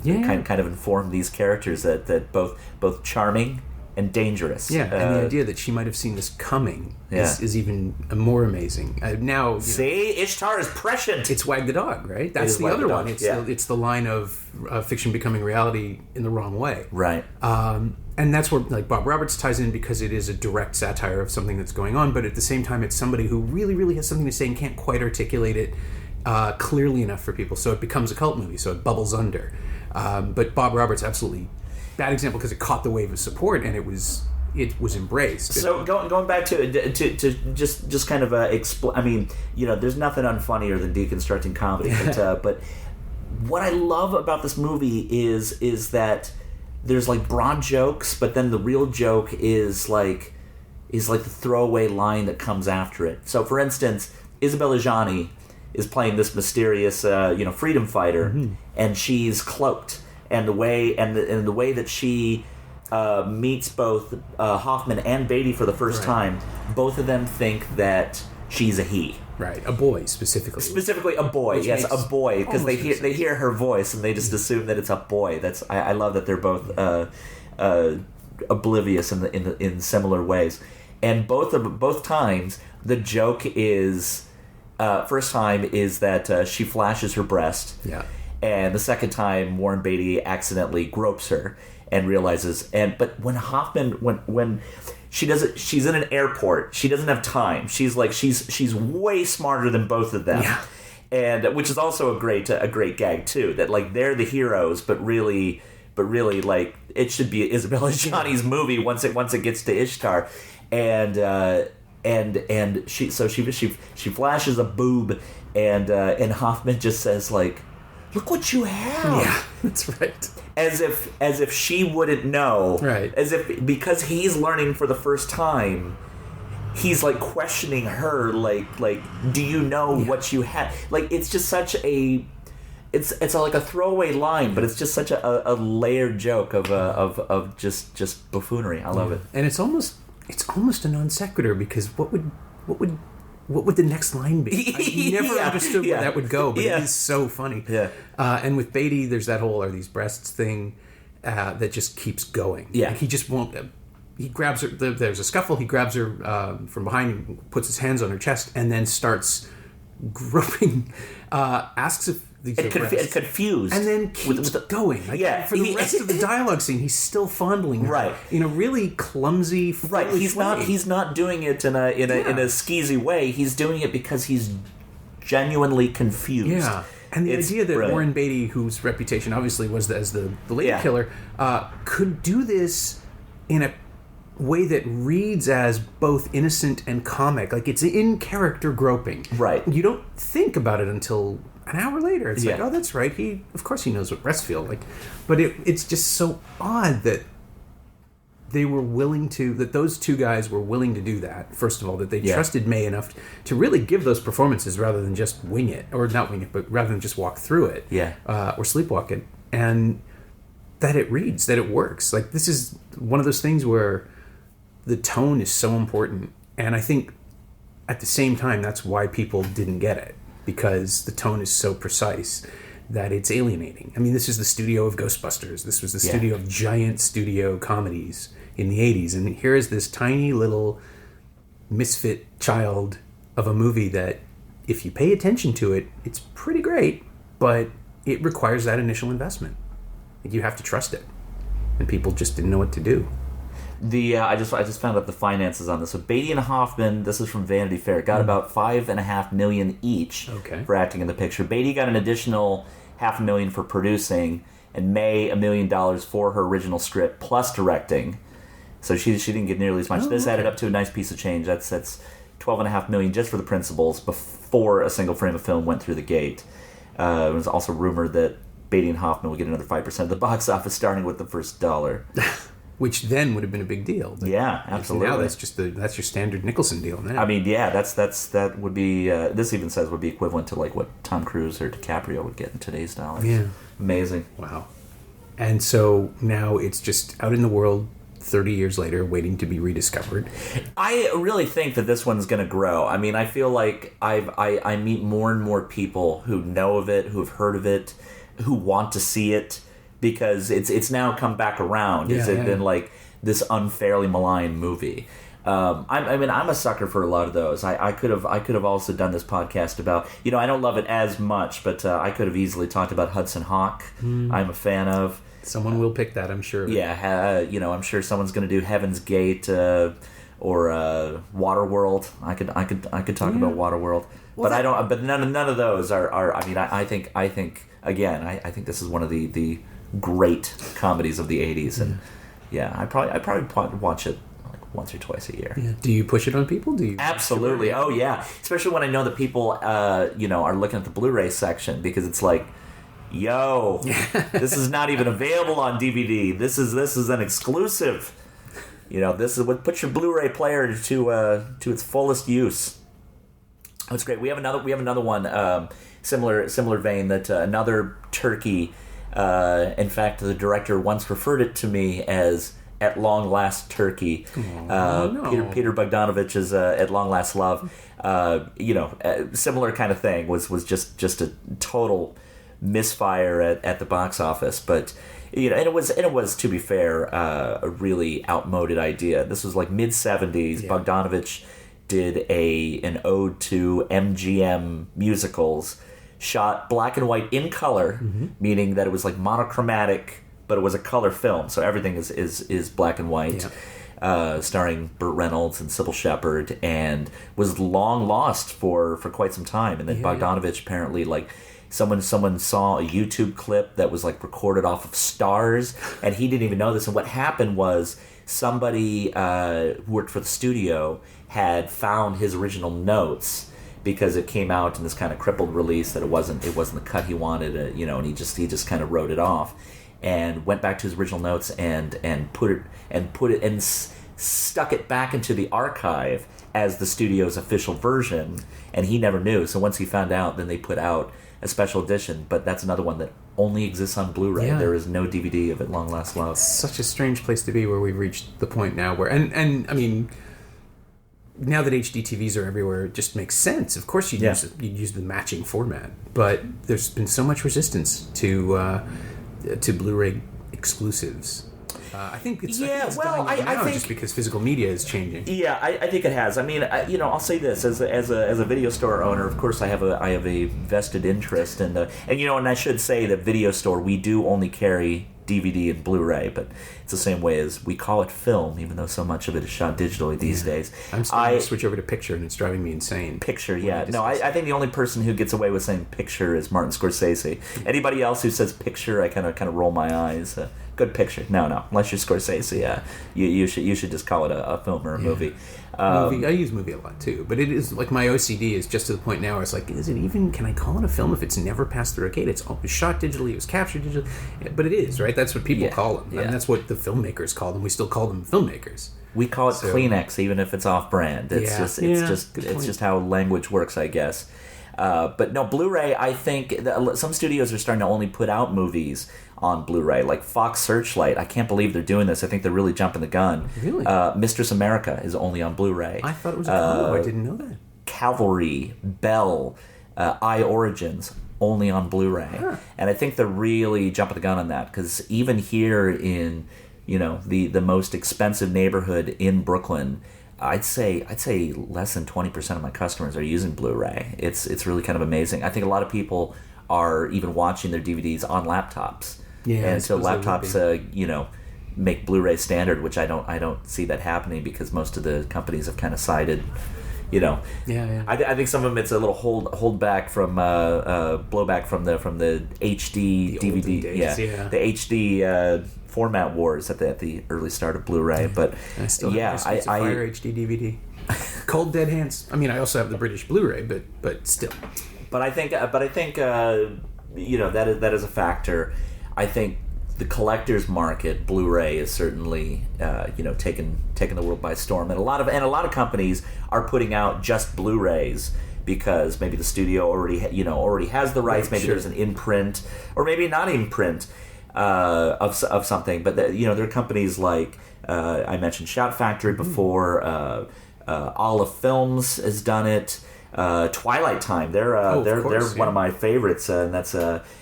Speaker 2: kind of informed these characters that both charming and dangerous.
Speaker 3: Yeah, and the idea that she might have seen this coming is even more amazing. Now,
Speaker 2: see, Ishtar is prescient.
Speaker 3: It's Wag the Dog, right? That's the other one. It's the line of fiction becoming reality in the wrong way.
Speaker 2: Right.
Speaker 3: And that's where Bob Roberts ties in, because it is a direct satire of something that's going on, but at the same time it's somebody who really, really has something to say and can't quite articulate it clearly enough for people, so it becomes a cult movie, so it bubbles under. But Bob Roberts, absolutely bad example, because it caught the wave of support and it was embraced.
Speaker 2: So going back to just kind of I mean, there's nothing unfunnier than deconstructing comedy, but what I love about this movie is that there's like broad jokes, but then the real joke is like the throwaway line that comes after it. So, for instance, Isabelle Adjani is playing this mysterious, freedom fighter, and she's cloaked, and the way that she meets both Hoffman and Beatty for the first time, both of them think that she's a he.
Speaker 3: Right, a boy specifically.
Speaker 2: Specifically a boy, yes, a boy, because they hear her voice and they just assume that it's a boy. I love that they're both oblivious in similar ways, and both times the joke is first time is that she flashes her breast, and the second time Warren Beatty accidentally gropes her and realizes, but when Hoffman when she does it, she's in an airport. She doesn't have time. She's way smarter than both of them, and which is also a great gag too. That they're the heroes, but really it should be Isabelle Adjani's movie once it gets to Ishtar, and she flashes a boob, and Hoffman just says look what you have.
Speaker 3: Yeah, that's right.
Speaker 2: As if she wouldn't know.
Speaker 3: Right.
Speaker 2: As if, because he's learning for the first time, he's questioning her, do you know what you have? It's just such a, it's like a throwaway line, but it's just such a layered joke of just buffoonery. I love it.
Speaker 3: And it's almost a non sequitur, because what would the next line be? I never understood where that would go, but it is so funny.
Speaker 2: Yeah.
Speaker 3: And with Beatty, there's that whole "are these breasts" thing that just keeps going.
Speaker 2: Yeah.
Speaker 3: He just won't. He grabs her. There's a scuffle. He grabs her from behind, puts his hands on her chest, and then starts groping. Asks if these are breasts.
Speaker 2: Confused,
Speaker 3: and then keeps going. For the rest of the dialogue scene, he's still fondling her,
Speaker 2: right,
Speaker 3: in a really clumsy,
Speaker 2: right. He's not doing it in a skeezy way. He's doing it because he's genuinely confused.
Speaker 3: Yeah. And the idea that
Speaker 2: brilliant.
Speaker 3: Warren Beatty, whose reputation obviously was as the lady killer, could do this in a way that reads as both innocent and comic. It's in character groping.
Speaker 2: Right.
Speaker 3: You don't think about it until an hour later. It's oh, that's right. Of course he knows what breasts feel like. But it's just so odd that they were willing to, that those two guys were willing to do that. First of all, that they trusted May enough to really give those performances rather than just wing it, or not wing it, but rather than just walk through it, or sleepwalk it, and that it reads, that it works. This is one of those things where the tone is so important, and I think at the same time that's why people didn't get it, because the tone is so precise that it's alienating. I mean, this is the studio of Ghostbusters. This was the studio of giant studio comedies in the 80s. And here is this tiny little misfit child of a movie that, if you pay attention to it, it's pretty great, but it requires that initial investment. You have to trust it. And people just didn't know what to do.
Speaker 2: I just found out the finances on this. So Beatty and Hoffman, this is from Vanity Fair, got about $5.5 million each for acting in the picture. Beatty got an additional $500,000 for producing, and May $1 million for her original script plus directing. So she didn't get nearly as much. This added up to a nice piece of change. That's $12.5 million just for the principals before a single frame of film went through the gate. It was also rumored that Beatty and Hoffman would get another 5% of the box office starting with the first dollar.
Speaker 3: Which then would have been a big deal. But
Speaker 2: yeah, absolutely.
Speaker 3: Now that's your standard Nicholson deal now.
Speaker 2: I mean, yeah, that would be. This even says would be equivalent to like what Tom Cruise or DiCaprio would get in today's dollars.
Speaker 3: Yeah,
Speaker 2: amazing.
Speaker 3: Wow. And so now it's just out in the world 30 years later, waiting to be rediscovered.
Speaker 2: I really think that this one's going to grow. I mean, I feel like I meet more and more people who know of it, who have heard of it, who want to see it, because it's now come back around. It's been like this unfairly maligned movie. I mean, I'm a sucker for a lot of those. I could have also done this podcast about, I don't love it as much, but I could have easily talked about Hudson Hawk. I'm a fan of.
Speaker 3: Someone will pick that, I'm sure.
Speaker 2: Yeah, I'm sure someone's going to do Heaven's Gate or Waterworld. I could talk about Waterworld, well, but I don't. But none of those are. I mean, I think again, I think this is one of the great comedies of the '80s, and I probably watch it like once or twice a year.
Speaker 3: Yeah. Do you push it on people? Do you?
Speaker 2: Absolutely. Oh yeah, especially when I know that people are looking at the Blu-ray section, because it's like, yo, this is not even available on DVD. This is an exclusive. This is what puts your Blu-ray player to its fullest use. That's great. We have another one, similar vein, that another turkey. In fact, the director once referred it to me as "At Long Last Turkey." No. Peter Bogdanovich's "At Long Last Love." Similar kind of thing was just a total misfire at the box office, but and it was, to be fair, a really outmoded idea. This was like mid-70s. Yeah. Bogdanovich did an ode to MGM musicals, shot black and white in color, meaning that it was like monochromatic, but it was a color film, so everything is black and white. Yeah. Starring Burt Reynolds and Sybil Shepherd, and was long lost for quite some time. And then Bogdanovich apparently, like, someone saw a YouTube clip that was like recorded off of stars, and he didn't even know this. And what happened was somebody who worked for the studio had found his original notes, because it came out in this kind of crippled release that it wasn't the cut he wanted, and he just kind of wrote it off, and went back to his original notes and put it and stuck it back into the archive as the studio's official version, and he never knew. So once he found out, then they put out a special edition, but that's another one that only exists on Blu-ray. Yeah. There is no DVD of At Long Last Love.
Speaker 3: It's such a strange place to be, where we've reached the point now where, and I mean, now that HD TVs are everywhere, it just makes sense. Of course you'd use the matching format, but there's been so much resistance to Blu-ray exclusives. I think it's dying now, just because physical media is changing.
Speaker 2: Yeah, I think it has. I mean, I'll say this as a video store owner. Of course, I have a vested interest in and I should say that video store, we do only carry DVD and Blu-ray, but it's the same way as we call it film, even though so much of it is shot digitally these days.
Speaker 3: I'm starting to switch over to picture, and it's driving me insane.
Speaker 2: Picture, yeah. No, I think the only person who gets away with saying picture is Martin Scorsese. Anybody else who says picture, I kind of roll my eyes. Good picture. No. Unless you're Scorsese, you should just call it a film or a movie.
Speaker 3: Movie. I use movie a lot too, but it is like my OCD is just to the point now where it's like, is it even? Can I call it a film if it's never passed through a gate? It's shot digitally, it was captured digitally, but it is, right? That's what people call them, and that's what the filmmakers call them. We still call them filmmakers.
Speaker 2: We call it Kleenex, even if it's off-brand. It's just how language works, I guess. But no, Blu-ray, I think some studios are starting to only put out movies on Blu-ray, like Fox Searchlight. I can't believe they're doing this. I think they're really jumping the gun.
Speaker 3: Really?
Speaker 2: Mistress America is only on Blu-ray.
Speaker 3: I thought it was a combo. I didn't know that.
Speaker 2: Cavalry, Bell, I Origins, only on Blu-ray. And I think they're really jumping the gun on that, because even here in, the most expensive neighborhood in Brooklyn, I'd say less than 20% of my customers are using Blu-ray. It's really kind of amazing. I think a lot of people are even watching their DVDs on laptops. Yeah, and so laptops, make Blu-ray standard, which I don't see that happening, because most of the companies have kind of sided. I think some of them, it's a little hold back from blowback from the HD DVD, the HD format wars at the early start of Blu-ray. But
Speaker 3: I still have I Fire HD DVD, cold dead hands. I mean, I also have the British Blu-ray, but still. But I think that is a factor. I think the collector's market, Blu-ray, is certainly taking the world by storm, and a lot of companies are putting out just Blu-rays because maybe the studio already has the rights. Maybe there's an imprint, or maybe not imprint of something. But there are companies like I mentioned Shout Factory before. Olive Films has done it. Twilight Time. They're one of my favorites, and that's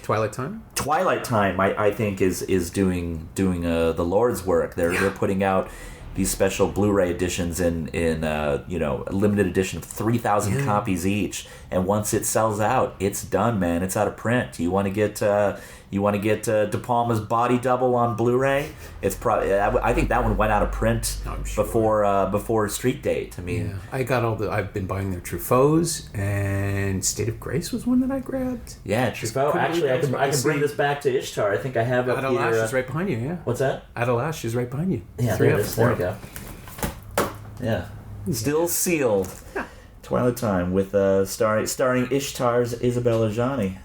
Speaker 3: Twilight Time.
Speaker 2: Twilight Time, I think, is doing the Lord's work. They're putting out these special Blu-ray editions in a limited edition of 3,000 copies each, and once it sells out, it's done, man. It's out of print. You want to get De Palma's Body Double on Blu-ray? It's probably, I think that one went out of print before Street Date. I mean,
Speaker 3: I got I've been buying their Truffauts, and State of Grace was one that I grabbed.
Speaker 2: Yeah, Truffaut. Actually, I can bring this back to Ishtar. I think I have up here.
Speaker 3: Adelash is right behind you. Yeah.
Speaker 2: What's that?
Speaker 3: Adelash is right behind you.
Speaker 2: Yeah, there we go. Yeah, still sealed. Twilight Time with starring Ishtar's Isabella Adjani.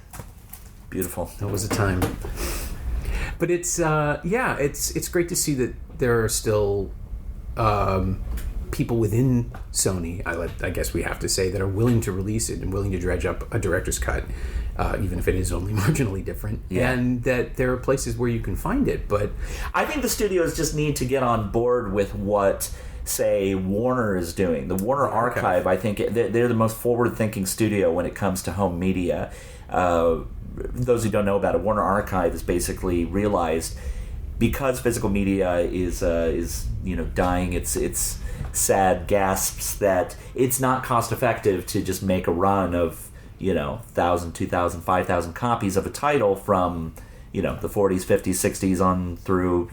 Speaker 2: Beautiful.
Speaker 3: That was a time. But it's great to see that there are still people within Sony, I guess we have to say, that are willing to release it and willing to dredge up a director's cut, even if it is only marginally different. Yeah. And that there are places where you can find it. But
Speaker 2: I think the studios just need to get on board with what, say, Warner is doing. The Warner Archive, I think, they're the most forward-thinking studio when it comes to home media. Those who don't know about it, Warner Archive has basically realized, because physical media is dying its sad gasps, that it's not cost effective to just make a run of 1,000, 2,000, 5,000 copies of a title from the 40s, 50s, 60s on through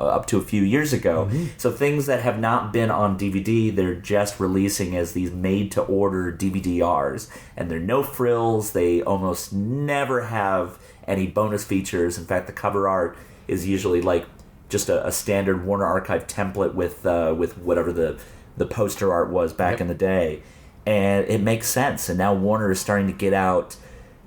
Speaker 2: up to a few years ago. Mm-hmm. So things that have not been on DVD, they're just releasing as these made-to-order DVD-Rs, and they're no frills. They almost never have any bonus features. In fact, the cover art is usually like just a standard Warner Archive template with whatever the poster art was back in the day, and it makes sense. And now Warner is starting to get out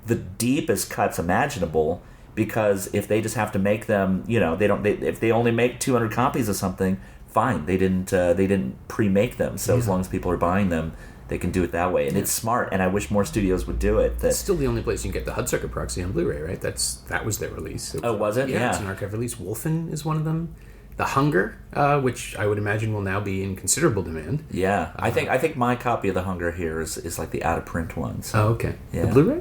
Speaker 2: the deepest cuts imaginable. Because if they just have to make them, if they only make 200 copies of something, fine. They didn't pre-make them. So as long as people are buying them, they can do it that way. And it's smart. And I wish more studios would do it.
Speaker 3: It's still the only place you can get the Hudsucker Proxy on Blu-ray, right? That was their release.
Speaker 2: Was it?
Speaker 3: Yeah, it's an archive release. Wolfen is one of them. The Hunger, which I would imagine will now be in considerable demand.
Speaker 2: Yeah, I think my copy of The Hunger here is like the out of print one. So.
Speaker 3: Oh, okay.
Speaker 2: Yeah.
Speaker 3: The Blu-ray?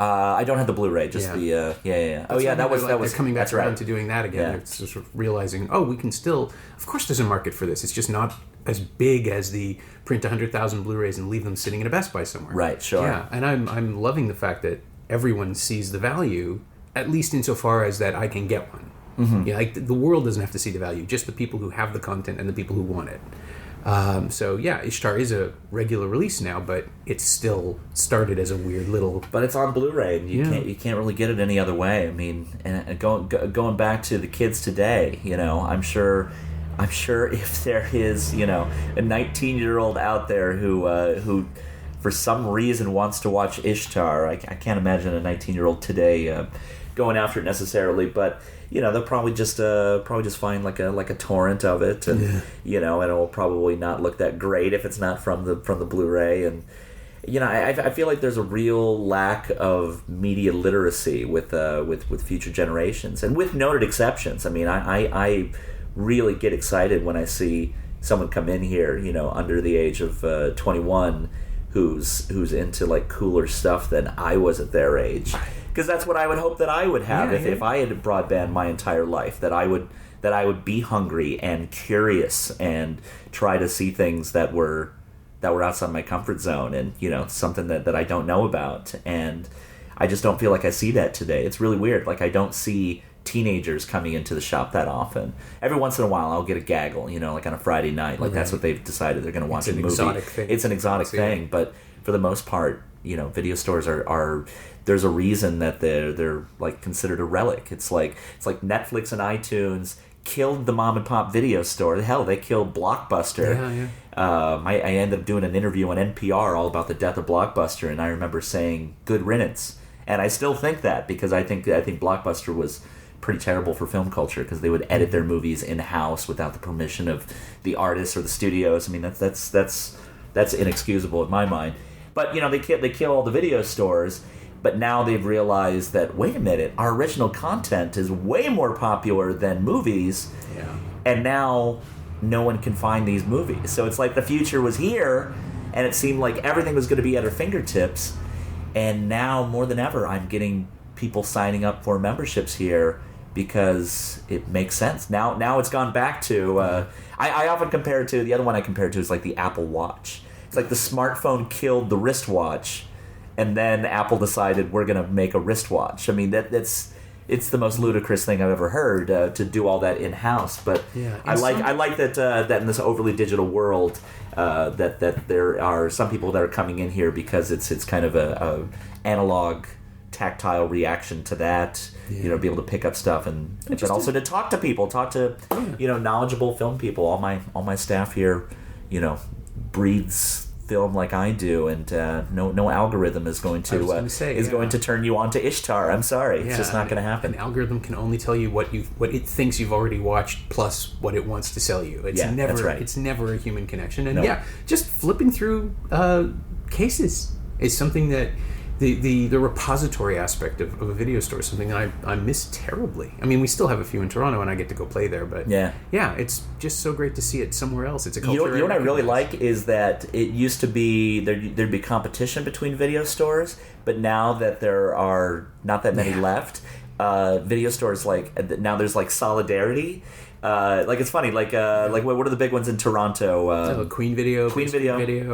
Speaker 2: I don't have the Blu-ray, just the that was
Speaker 3: they're coming back around
Speaker 2: right.
Speaker 3: to doing that again.
Speaker 2: Yeah.
Speaker 3: They're sort of realizing, we can still. Of course, there's a market for this. It's just not as big as the print 100,000 Blu-rays and leave them sitting in a Best Buy somewhere.
Speaker 2: Right. Sure.
Speaker 3: Yeah, and I'm loving the fact that everyone sees the value, at least insofar as that I can get one. Mm-hmm. Yeah, like the world doesn't have to see the value; just the people who have the content and the people who want it. Ishtar is a regular release now, but it's still started as a weird little.
Speaker 2: But it's on Blu-ray, and you can't really get it any other way. I mean, and going back to the kids today, I'm sure if there is a 19-year-old out there who for some reason wants to watch Ishtar, I can't imagine a 19-year-old today going after it necessarily, but. They'll probably just find like a torrent of it, and and it'll probably not look that great if it's not from the Blu-ray. And I feel like there's a real lack of media literacy with future generations, and with noted exceptions. I mean, I really get excited when I see someone come in here, under the age of 21, who's into like cooler stuff than I was at their age, because that's what I would hope that I would have if I had broadband my entire life, that I would be hungry and curious and try to see things that were outside my comfort zone, and something that I don't know about. And I just don't feel like I see that today. It's really weird. Like, I don't see teenagers coming into the shop that often. Every once in a while I'll get a gaggle, like on a Friday night. Like, that's what they've decided they're going to watch a movie. It's an exotic thing, but for the most part, video stores are there's a reason that they're like considered a relic. It's like Netflix and iTunes killed the mom and pop video store. Hell, they killed Blockbuster. I ended up doing an interview on NPR all about the death of Blockbuster, and I remember saying good riddance. And I still think that, because I think Blockbuster was pretty terrible for film culture, because they would edit their movies in-house without the permission of the artists or the studios. I mean, that's inexcusable in my mind. But they kill all the video stores, but now they've realized that, wait a minute, our original content is way more popular than movies, and now no one can find these movies. So it's like the future was here, and it seemed like everything was going to be at our fingertips, and now more than ever I'm getting people signing up for memberships here because it makes sense. Now it's gone back to I often compare it to, the other one I compare it to is like the Apple Watch. It's like the smartphone killed the wristwatch, and then Apple decided we're going to make a wristwatch. I mean, it's the most ludicrous thing I've ever heard, to do all that in-house. But I like that in this overly digital world, that there are some people that are coming in here because it's kind of a analog, tactile reaction to that. Be able to pick up stuff, but also to talk to people, knowledgeable film people. All my staff here, breathes film like I do, and no algorithm is going to turn you on to Ishtar. I'm sorry, it's just not going to happen.
Speaker 3: An algorithm can only tell you what it thinks you've already watched plus what it wants to sell you. It's never
Speaker 2: that's right.
Speaker 3: It's never a human connection. And just flipping through cases is something that the repository aspect of a video store is something that I miss terribly. I mean, we still have a few in Toronto, and I get to go play there, but it's just so great to see it somewhere else. It's a culture.
Speaker 2: You know what I really like is that it used to be there'd be competition between video stores, but now that there are not that many left, video stores now there's like solidarity. It's funny, what are the big ones in Toronto?
Speaker 3: Queen Video,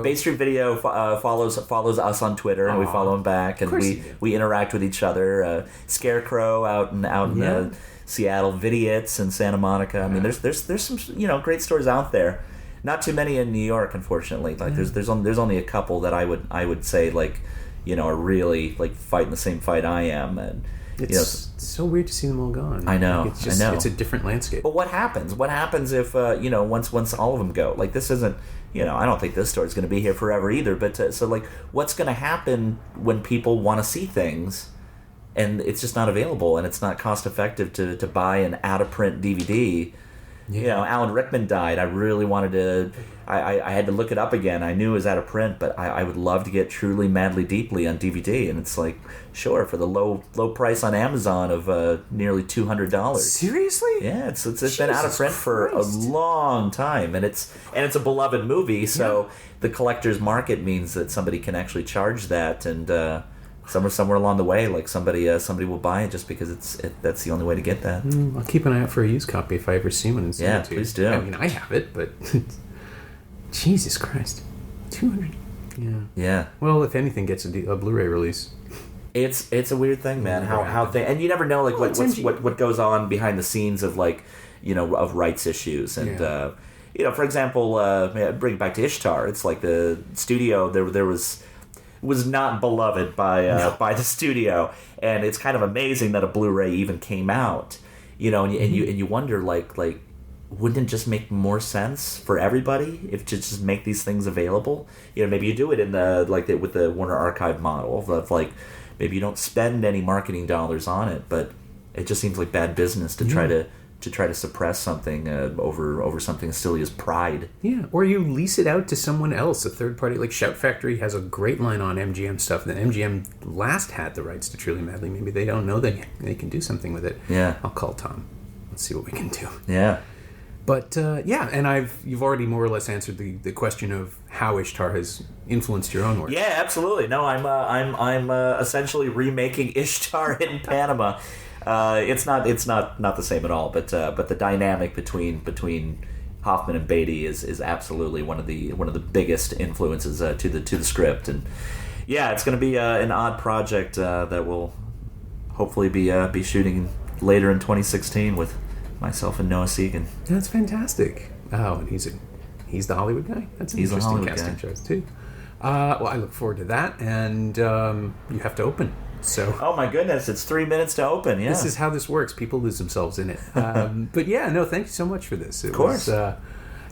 Speaker 2: Bay Street Video follows us on Twitter, and we follow them back, and we interact with each other. Scarecrow out in Seattle, Vidiot's in Santa Monica. I mean, there's some great stores out there. Not too many in New York, unfortunately. There's only a couple that I would say are really fighting the same fight I am, and
Speaker 3: it's so weird to see them all gone.
Speaker 2: I know.
Speaker 3: It's a different landscape.
Speaker 2: But what happens? What happens if once all of them go? Like, this isn't. I don't think this store is going to be here forever either. But what's going to happen when people want to see things, and it's just not available, and it's not cost effective to buy an out of print DVD? Alan Rickman died. I really wanted to. I had to look it up again. I knew it was out of print, but I would love to get Truly, Madly, Deeply on DVD, and it's like, sure, for the low price on Amazon of nearly $200.
Speaker 3: Seriously?
Speaker 2: Yeah, it's been out of print for a long time, and it's a beloved movie. So the collector's market means that somebody can actually charge that, and somewhere along the way, somebody will buy it just because that's the only way to get that.
Speaker 3: I'll keep an eye out for a used copy if I ever see one.
Speaker 2: Yeah, please do.
Speaker 3: I mean, I have it, but Jesus Christ, 200.
Speaker 2: Yeah.
Speaker 3: Well, if anything gets a Blu-ray release,
Speaker 2: it's a weird thing, man. And you never know what goes on behind the scenes of of rights issues, and for example, bring it back to Ishtar. It's like the studio there was not beloved by the studio, and it's kind of amazing that a Blu-ray even came out, and you wonder wouldn't it just make more sense for everybody if to just make these things available? Maybe you do it in with the Warner Archive model of maybe you don't spend any marketing dollars on it, but it just seems like bad business to try to suppress something over something as silly as pride. Yeah,
Speaker 3: or you lease it out to someone else, a third party. Like Shout Factory has a great line on MGM stuff that MGM last had the rights to Truly Madly. Maybe they don't know that they can do something with it.
Speaker 2: Yeah,
Speaker 3: I'll call Tom. Let's see what we can do.
Speaker 2: Yeah.
Speaker 3: But yeah, and you've already more or less answered the question of how Ishtar has influenced your own work.
Speaker 2: Yeah, absolutely. No, I'm essentially remaking Ishtar in Panama. It's not the same at all, but the dynamic between Hoffman and Beatty is absolutely one of the biggest influences to the script. And yeah, it's going to be an odd project that will hopefully be shooting later in 2016 with myself and Noah Segan.
Speaker 3: That's fantastic. Oh, and he's the Hollywood guy. That's an interesting casting choice too. Well, I look forward to that, and you have to open. So,
Speaker 2: oh my goodness, it's 3 minutes to open. Yeah,
Speaker 3: this is how this works. People lose themselves in it. But yeah, no, thank you so much for this.
Speaker 2: Of course.
Speaker 3: It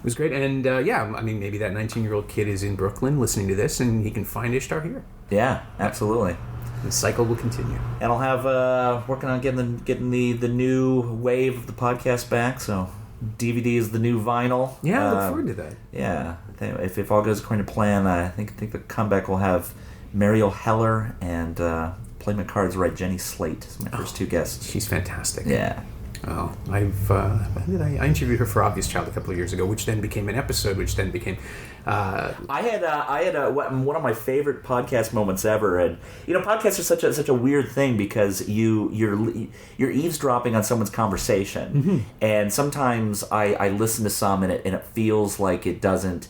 Speaker 3: was great, and yeah, I mean, maybe that 19-year-old kid is in Brooklyn listening to this, and he can find Ishtar here.
Speaker 2: Yeah, absolutely.
Speaker 3: The cycle will continue.
Speaker 2: And I'll have working on getting the new wave of the podcast back. So DVD is the new vinyl.
Speaker 3: Yeah, I look forward to that.
Speaker 2: Yeah, if all goes according to plan, I think the comeback will have Mariel Heller and Play My Cards Right, Jenny Slate as my first two guests.
Speaker 3: She's fantastic.
Speaker 2: Yeah.
Speaker 3: Oh, I interviewed her for Obvious Child a couple of years ago, which then became an episode, which then became.
Speaker 2: I had one of my favorite podcast moments ever, and podcasts are such a weird thing because you're eavesdropping on someone's conversation, and sometimes I listen to some and it feels like it doesn't.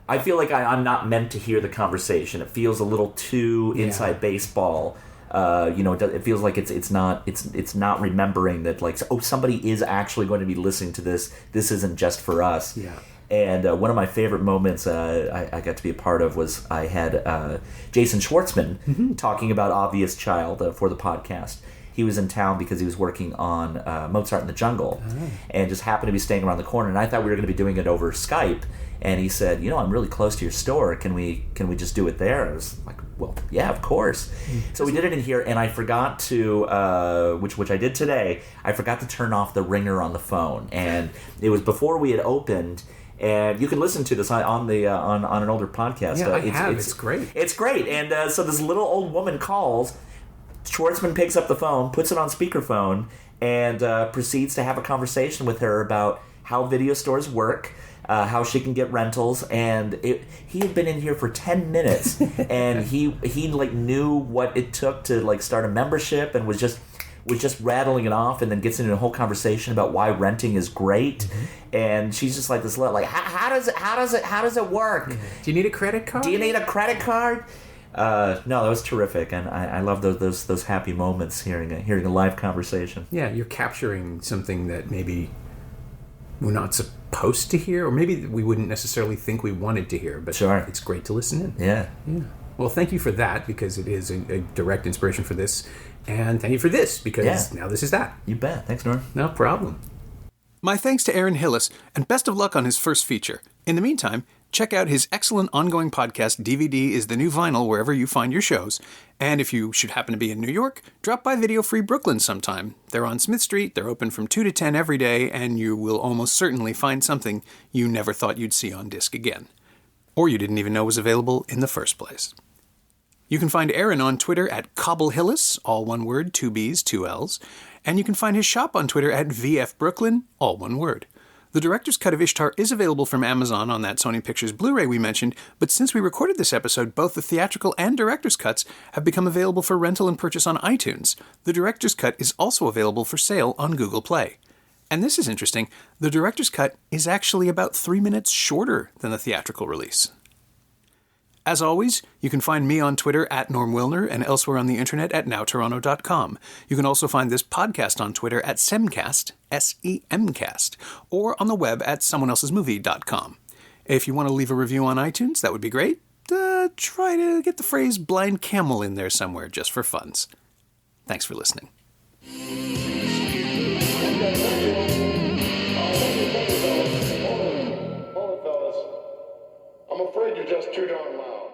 Speaker 2: I feel like I'm not meant to hear the conversation. It feels a little too inside baseball. It feels like it's not remembering that, like, oh, somebody is actually going to be listening to this. This isn't just for us.
Speaker 3: Yeah.
Speaker 2: And one of my favorite moments I got to be a part of was I had Jason Schwartzman talking about Obvious Child for the podcast. He was in town because he was working on Mozart in the Jungle, and just happened to be staying around the corner. And I thought we were going to be doing it over Skype. And he said, I'm really close to your store. Can we just do it there? I was like, well, yeah, of course. So we did it in here, and I forgot to, which I did today. I forgot to turn off the ringer on the phone, and it was before we had opened. And you can listen to this on an older podcast.
Speaker 3: Yeah, I have. It's great.
Speaker 2: It's great. And so this little old woman calls. Schwartzman picks up the phone, puts it on speakerphone, and proceeds to have a conversation with her about how video stores work, how she can get rentals. And he had been in here for 10 minutes, and he like knew what it took to like start a membership, and was just rattling it off, and then gets into a whole conversation about why renting is great. And she's just like this, like, how does it work?
Speaker 3: Do you need a credit card?
Speaker 2: Do you need a credit card? No, that was terrific, and I love those happy moments hearing a live conversation.
Speaker 3: Yeah, you're capturing something that maybe we're not supposed to hear, or maybe we wouldn't necessarily think we wanted to hear, but
Speaker 2: sure,
Speaker 3: it's great to listen in.
Speaker 2: Yeah.
Speaker 3: Well, thank you for that, because it is a direct inspiration for this, and thank you for this, because now this is that.
Speaker 2: You bet. Thanks, Norm.
Speaker 3: No problem.
Speaker 1: My thanks to Aaron Hillis, and best of luck on his first feature. In the meantime, check out his excellent ongoing podcast, DVD is the New Vinyl, wherever you find your shows. And if you should happen to be in New York, drop by Video Free Brooklyn sometime. They're on Smith Street, they're open from 2 to 10 every day, and you will almost certainly find something you never thought you'd see on disc again. Or you didn't even know was available in the first place. You can find Aaron on Twitter at CobbleHillis, all one word, 2 B's, 2 L's. And you can find his shop on Twitter at VFBrooklyn, all one word. The director's cut of Ishtar is available from Amazon on that Sony Pictures Blu-ray we mentioned, but since we recorded this episode, both the theatrical and director's cuts have become available for rental and purchase on iTunes. The director's cut is also available for sale on Google Play. And this is interesting, the director's cut is actually about 3 minutes shorter than the theatrical release. As always, you can find me on Twitter at Norm Wilner and elsewhere on the internet at nowtoronto.com. You can also find this podcast on Twitter at Semcast, S-E-M-Cast, or on the web at someoneelsesmovie.com. If you want to leave a review on iTunes, that would be great. Try to get the phrase blind camel in there somewhere just for funs. Thanks for listening.
Speaker 4: I'm afraid you're just too darn loud.